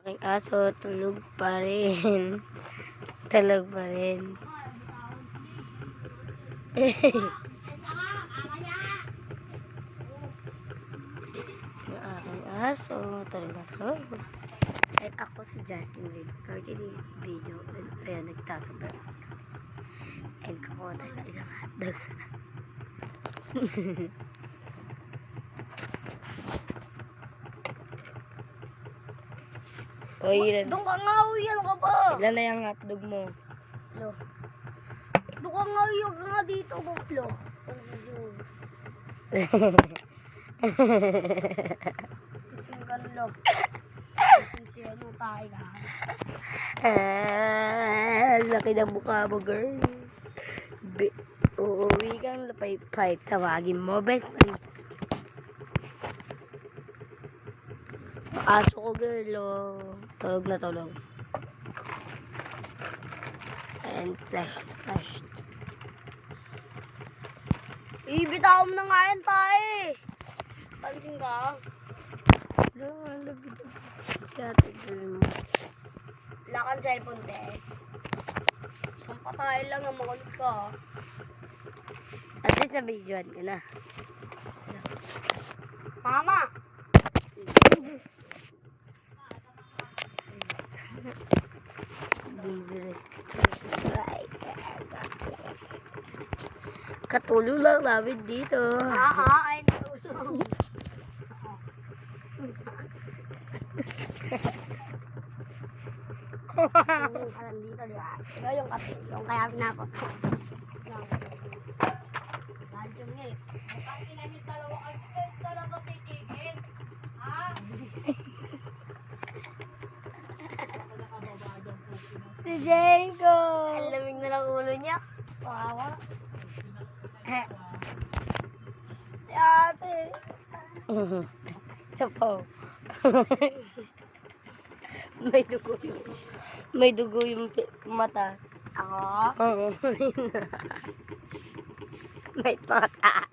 Aking aso, tulog pa rin. Tulog pa rin. Yung aking aso, tulog na tulog. At ako si Justin Reed. For today's video, ayan, nagtatabla. And kukuha tayo ng isang hotdog. Oy, ilan? Doon ka nga, uy. Ano ka ba? Ilan na yung hotdog mo? Lo. Doon ka nga, uy. Huwag ka nga dito, lo. Ising ka, lo. Ising siya, ano, tayo ka. Laki ng mukha mo, girl. Uuwi kang lapay-pay. Tawagin mo, best friend. Aso ko, girl, oh. Tulog na tulog. And flashed. Ibitaw mo na nga yan, tayo. Pansin ka? Si ate, girl mo. Wala kang cellphone, te. Isang patay lang ang makulit ka. At least na-videoan ka na. Mama! Katulong lang namin dito. Ay natulong. Alam dito, di ba? Ito yung kape, yung kaya pinapot. Radyo nga eh. Ang inamit dalawa kayo, talaga titigil. Ha? Si Jenko! Ang lamig na lang ulo niya. Wawa. Si ate. Ito po. May dugo yung mata. Ako? Oo. May mata.